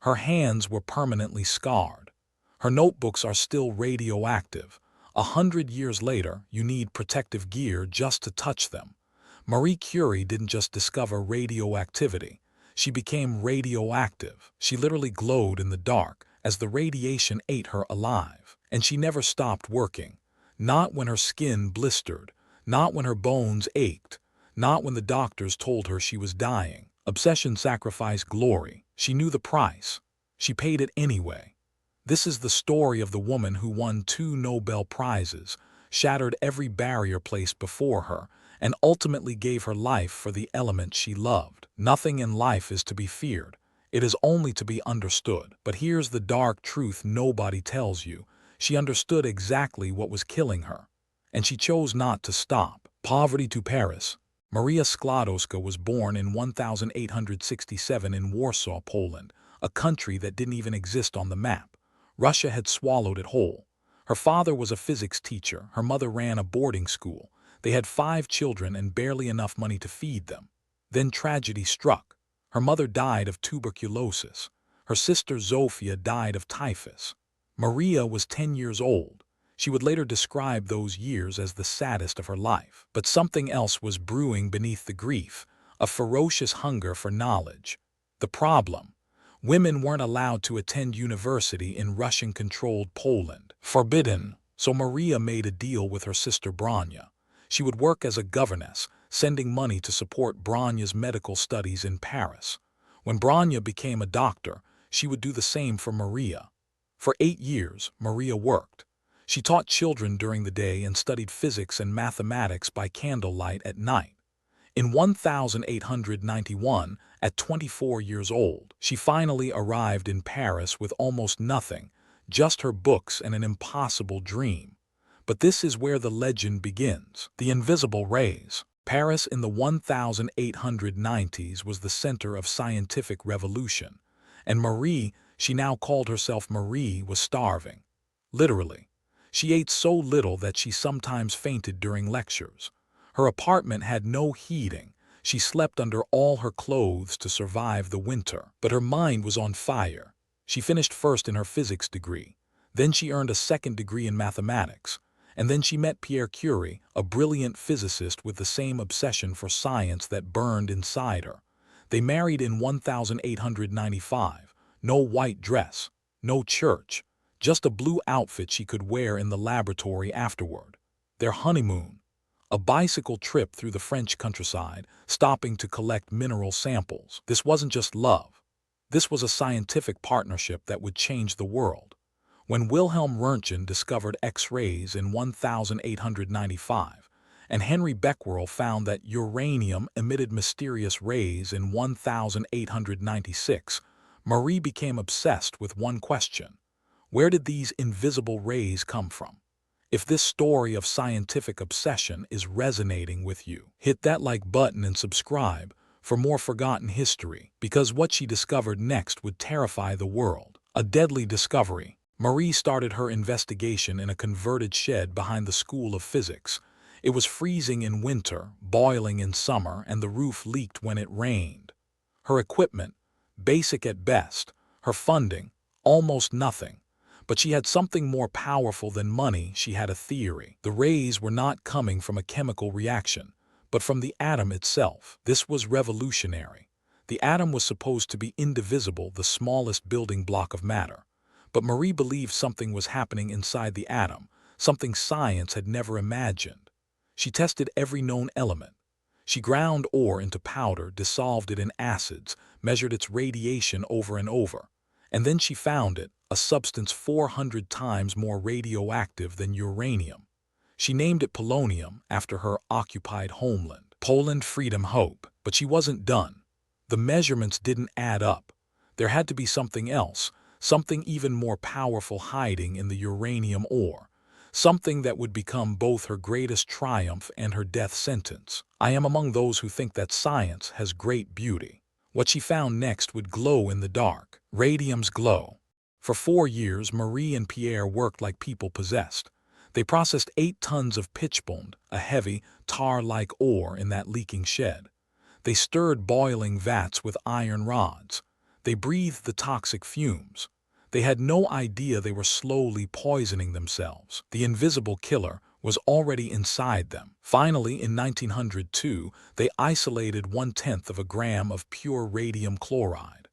Her hands were permanently scarred. Her notebooks are still radioactive. 100 years later, you need protective gear just to touch them. Marie Curie didn't just discover radioactivity. She became radioactive. She literally glowed in the dark as the radiation ate her alive. And she never stopped working. Not when her skin blistered, not when her bones ached, not when the doctors told her she was dying. Obsession sacrificed glory. She knew the price. She paid it anyway. This is the story of the woman who won 2 Nobel Prizes, shattered every barrier placed before her, and ultimately gave her life for the element she loved. Nothing in life is to be feared. It is only to be understood. But here's the dark truth nobody tells you. She understood exactly what was killing her. And she chose not to stop. Poverty to Paris. Maria Skłodowska was born in 1867 in Warsaw, Poland, a country that didn't even exist on the map. Russia had swallowed it whole. Her father was a physics teacher. Her mother ran a boarding school. They had 5 children and barely enough money to feed them. Then tragedy struck. Her mother died of tuberculosis. Her sister Zofia died of typhus. Maria was 10 years old. She would later describe those years as the saddest of her life. But something else was brewing beneath the grief, a ferocious hunger for knowledge. The problem: women weren't allowed to attend university in Russian-controlled Poland. Forbidden. So Maria made a deal with her sister Branya. She would work as a governess, sending money to support Branya's medical studies in Paris. When Branya became a doctor, she would do the same for Maria. For 8 years, Maria worked. She taught children during the day and studied physics and mathematics by candlelight at night. In 1891, at 24 years old, she finally arrived in Paris with almost nothing, just her books and an impossible dream. But this is where the legend begins. The invisible rays. Paris in the 1890s was the center of scientific revolution. And Marie, she now called herself Marie, was starving. Literally. She ate so little that she sometimes fainted during lectures. Her apartment had no heating. She slept under all her clothes to survive the winter. But her mind was on fire. She finished first in her physics degree. Then she earned a second degree in mathematics. And then she met Pierre Curie, a brilliant physicist with the same obsession for science that burned inside her. They married in 1895. No white dress, no church, just a blue outfit she could wear in the laboratory afterward. Their honeymoon: a bicycle trip through the French countryside, stopping to collect mineral samples. This wasn't just love. This was a scientific partnership that would change the world. When Wilhelm Röntgen discovered X-rays in 1895, and Henry Becquerel found that uranium emitted mysterious rays in 1896, Marie became obsessed with one question: where did these invisible rays come from? If this story of scientific obsession is resonating with you, hit that like button and subscribe for more forgotten history, because what she discovered next would terrify the world. A deadly discovery. Marie started her investigation in a converted shed behind the School of Physics. It was freezing in winter, boiling in summer, and the roof leaked when it rained. Her equipment, basic at best. Her funding, almost nothing. But she had something more powerful than money. She had a theory. The rays were not coming from a chemical reaction, but from the atom itself. This was revolutionary. The atom was supposed to be indivisible, the smallest building block of matter. But Marie believed something was happening inside the atom, something science had never imagined. She tested every known element. She ground ore into powder, dissolved it in acids, measured its radiation over and over. And then she found it, a substance 400 times more radioactive than uranium. She named it polonium after her occupied homeland. Poland, freedom, hope. But she wasn't done. The measurements didn't add up. There had to be something else. Something even more powerful hiding in the uranium ore. Something that would become both her greatest triumph and her death sentence. I am among those who think that science has great beauty. What she found next would glow in the dark. Radium's glow. For 4 years, Marie and Pierre worked like people possessed. They processed 8 tons of pitchblende, a heavy, tar-like ore, in that leaking shed. They stirred boiling vats with iron rods. They breathed the toxic fumes. They had no idea they were slowly poisoning themselves. The invisible killer was already inside them. Finally, in 1902, they isolated 1/10 of a gram of pure radium chloride.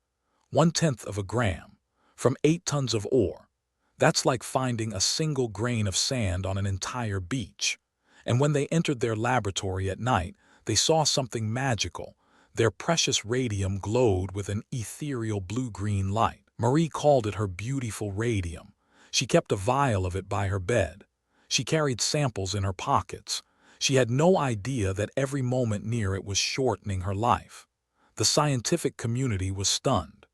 1/10 of a gram, from 8 tons of ore. That's like finding a single grain of sand on an entire beach. And when they entered their laboratory at night, they saw something magical. Their precious radium glowed with an ethereal blue-green light. Marie called it her beautiful radium. She kept a vial of it by her bed. She carried samples in her pockets. She had no idea that every moment near it was shortening her life. The scientific community was stunned.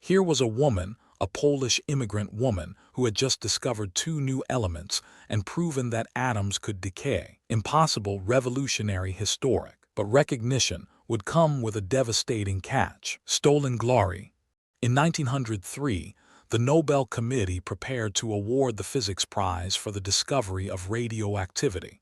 Here was a woman, a Polish immigrant woman, who had just discovered 2 new elements and proven that atoms could decay. Impossible, revolutionary, historic. But recognition would come with a devastating catch: stolen glory. In 1903, the Nobel Committee prepared to award the Physics Prize for the discovery of radioactivity.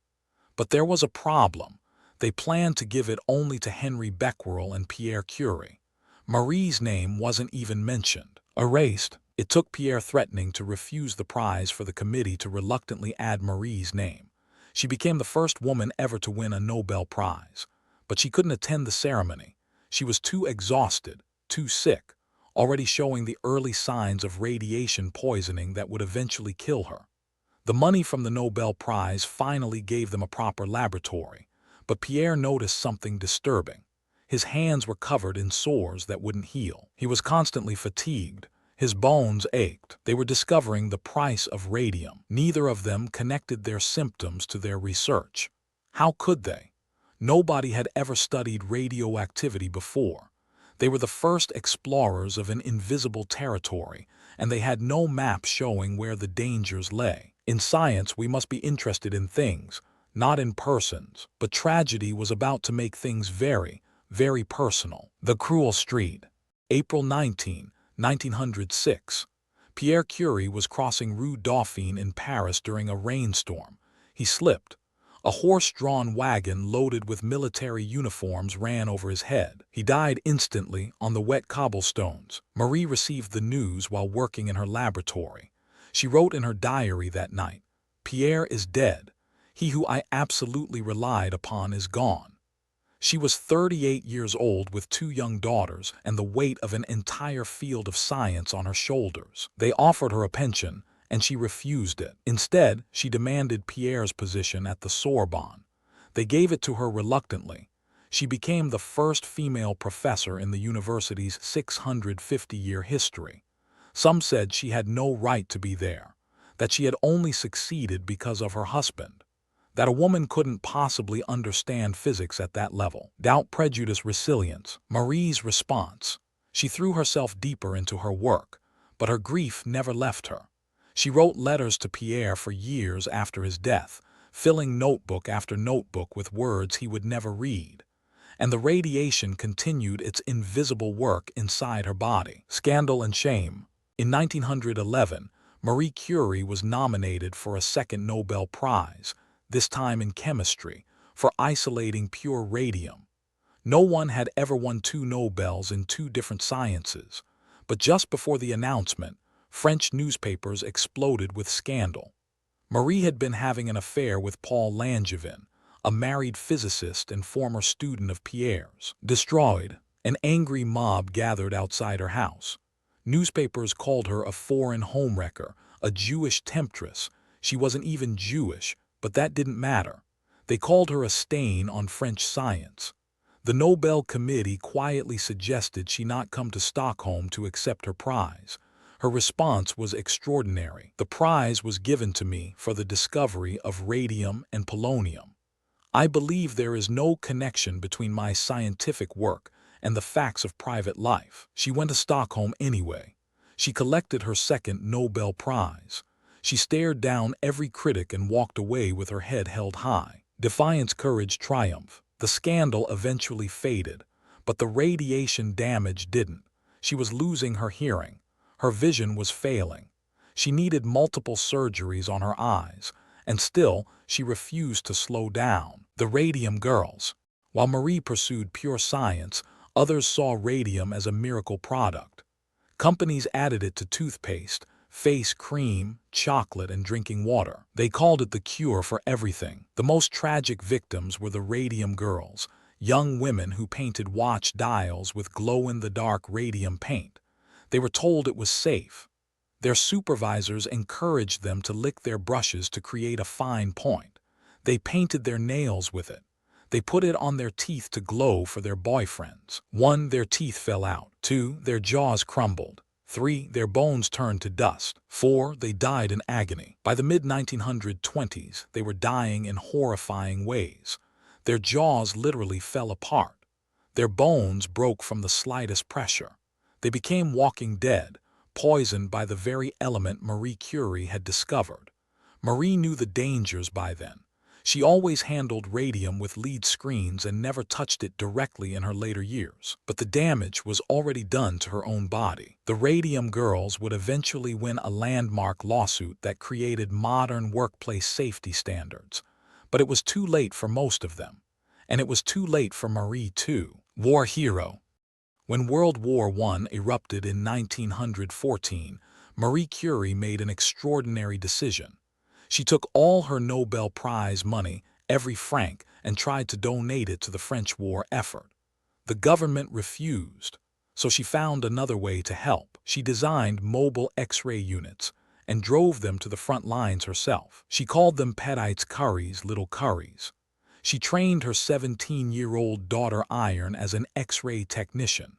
But there was a problem. They planned to give it only to Henry Becquerel and Pierre Curie. Marie's name wasn't even mentioned. Erased. It took Pierre threatening to refuse the prize for the committee to reluctantly add Marie's name. She became the first woman ever to win a Nobel Prize. But she couldn't attend the ceremony. She was too exhausted, too sick, already showing the early signs of radiation poisoning that would eventually kill her. The money from the Nobel Prize finally gave them a proper laboratory, but Pierre noticed something disturbing. His hands were covered in sores that wouldn't heal. He was constantly fatigued. His bones ached. They were discovering the price of radium. Neither of them connected their symptoms to their research. How could they? Nobody had ever studied radioactivity before. They were the first explorers of an invisible territory, and they had no map showing where the dangers lay. In science, we must be interested in things, not in persons. But tragedy was about to make things very, very personal. The Cruel Street. April 19, 1906. Pierre Curie was crossing Rue Dauphine in Paris during a rainstorm. He slipped. A horse-drawn wagon loaded with military uniforms ran over his head. He died instantly on the wet cobblestones. Marie received the news while working in her laboratory. She wrote in her diary that night, "Pierre is dead. He who I absolutely relied upon is gone." She was 38 years old with 2 young daughters and the weight of an entire field of science on her shoulders. They offered her a pension, and she refused it. Instead, she demanded Pierre's position at the Sorbonne. They gave it to her reluctantly. She became the first female professor in the university's 650-year history. Some said she had no right to be there, that she had only succeeded because of her husband, that a woman couldn't possibly understand physics at that level. Doubt, prejudice, resilience. Marie's response. She threw herself deeper into her work, but her grief never left her. She wrote letters to Pierre for years after his death, filling notebook after notebook with words he would never read. And the radiation continued its invisible work inside her body. Scandal and shame. In 1911, Marie Curie was nominated for a second Nobel Prize, this time in chemistry, for isolating pure radium. No one had ever won 2 Nobels in 2 different sciences, but just before the announcement, French newspapers exploded with scandal. Marie had been having an affair with Paul Langevin, a married physicist and former student of Pierre's. Destroyed. An angry mob gathered outside her house. Newspapers called her a foreign homewrecker, a Jewish temptress. She wasn't even Jewish, but that didn't matter. They called her a stain on French science. The Nobel Committee quietly suggested she not come to Stockholm to accept her prize. Her response was extraordinary. "The prize was given to me for the discovery of radium and polonium. I believe there is no connection between my scientific work and the facts of private life." She went to Stockholm anyway. She collected her second Nobel Prize. She stared down every critic and walked away with her head held high. Defiance, courage, triumph. The scandal eventually faded, but the radiation damage didn't. She was losing her hearing. Her vision was failing. She needed multiple surgeries on her eyes, and still she refused to slow down. The Radium Girls. While Marie pursued pure science, others saw radium as a miracle product. Companies added it to toothpaste, face cream, chocolate, and drinking water. They called it the cure for everything. The most tragic victims were the radium girls, young women who painted watch dials with glow-in-the-dark radium paint. They were told it was safe. Their supervisors encouraged them to lick their brushes to create a fine point. They painted their nails with it. They put it on their teeth to glow for their boyfriends. 1. Their teeth fell out. 2. Their jaws crumbled. 3. Their bones turned to dust. 4. They died in agony. By the mid-1920s, they were dying in horrifying ways. Their jaws literally fell apart. Their bones broke from the slightest pressure. They became walking dead, poisoned by the very element Marie Curie had discovered. Marie knew the dangers by then. She always handled radium with lead screens and never touched it directly in her later years. But the damage was already done to her own body. The radium girls would eventually win a landmark lawsuit that created modern workplace safety standards. But it was too late for most of them. And it was too late for Marie too. War hero. When World War I erupted in 1914, Marie Curie made an extraordinary decision. She took all her Nobel Prize money, every franc, and tried to donate it to the French war effort. The government refused, so she found another way to help. She designed mobile X-ray units and drove them to the front lines herself. She called them Petite Curie's little Curies. She trained her 17-year-old daughter Iron as an X-ray technician.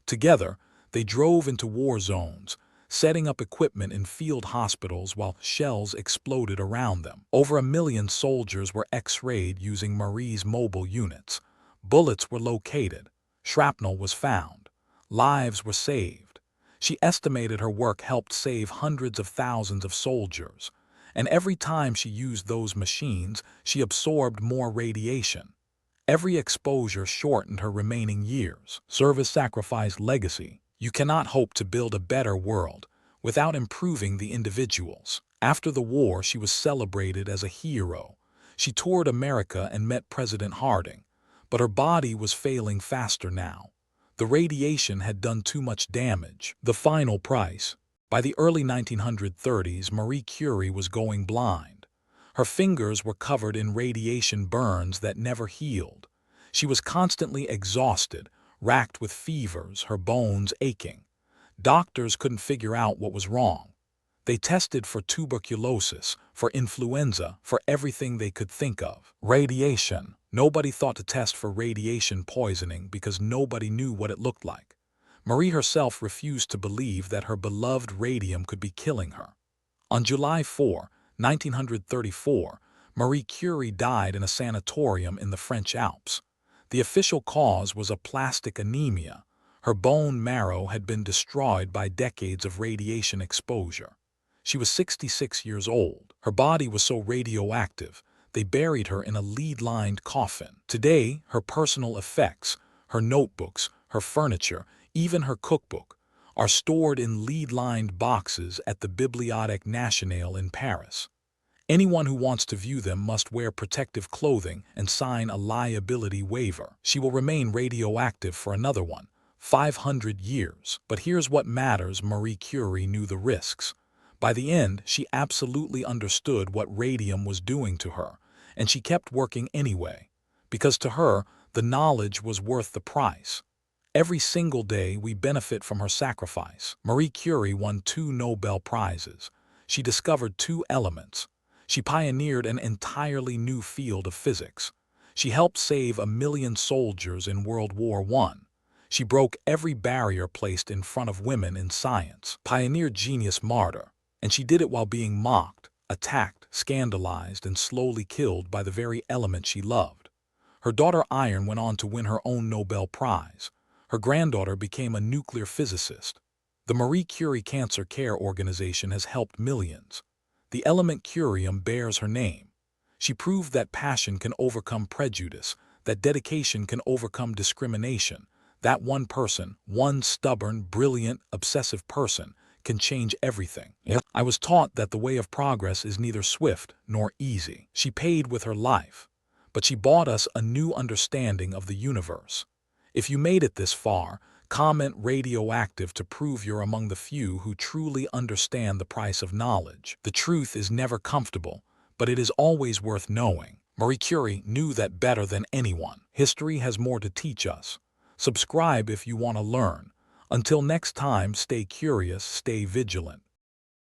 Together, they drove into war zones, setting up equipment in field hospitals while shells exploded around them. Over 1 million soldiers were X-rayed using Marie's mobile units. Bullets were located. Shrapnel was found. Lives were saved. She estimated her work helped save hundreds of thousands of soldiers. And every time she used those machines, she absorbed more radiation. Every exposure shortened her remaining years. Service, sacrifice, legacy. You cannot hope to build a better world without improving the individuals. After the war, she was celebrated as a hero. She toured America and met President Harding. But her body was failing faster now. The radiation had done too much damage. The final price. By the early 1930s, Marie Curie was going blind. Her fingers were covered in radiation burns that never healed. She was constantly exhausted, racked with fevers, her bones aching. Doctors couldn't figure out what was wrong. They tested for tuberculosis, for influenza, for everything they could think of. Radiation. Nobody thought to test for radiation poisoning because nobody knew what it looked like. Marie herself refused to believe that her beloved radium could be killing her. On July 4, 1934, Marie Curie died in a sanatorium in the French Alps. The official cause was aplastic anemia. Her bone marrow had been destroyed by decades of radiation exposure. She was 66 years old. Her body was so radioactive, they buried her in a lead-lined coffin. Today, her personal effects, her notebooks, her furniture, even her cookbook, are stored in lead-lined boxes at the Bibliothèque Nationale in Paris. Anyone who wants to view them must wear protective clothing and sign a liability waiver. She will remain radioactive for another 500 years. But here's what matters: Marie Curie knew the risks. By the end, she absolutely understood what radium was doing to her, and she kept working anyway, because to her, the knowledge was worth the price. Every single day, we benefit from her sacrifice. Marie Curie won 2 Nobel Prizes. She discovered 2 elements. She pioneered an entirely new field of physics. She helped save 1 million soldiers in World War I. She broke every barrier placed in front of women in science. Pioneered genius martyr. And she did it while being mocked, attacked, scandalized, and slowly killed by the very element she loved. Her daughter Iron went on to win her own Nobel Prize. Her granddaughter became a nuclear physicist. The Marie Curie Cancer Care Organization has helped millions. The element curium bears her name. She proved that passion can overcome prejudice, that dedication can overcome discrimination, that one person, one stubborn, brilliant, obsessive person, can change everything. I was taught that the way of progress is neither swift nor easy. She paid with her life, but she bought us a new understanding of the universe. If you made it this far, Comment radioactive to prove you're among the few who truly understand the price of knowledge. The truth is never comfortable, but it is always worth knowing. Marie Curie knew that better than anyone. History has more to teach us. Subscribe if you want to learn. Until next time, stay curious, stay vigilant.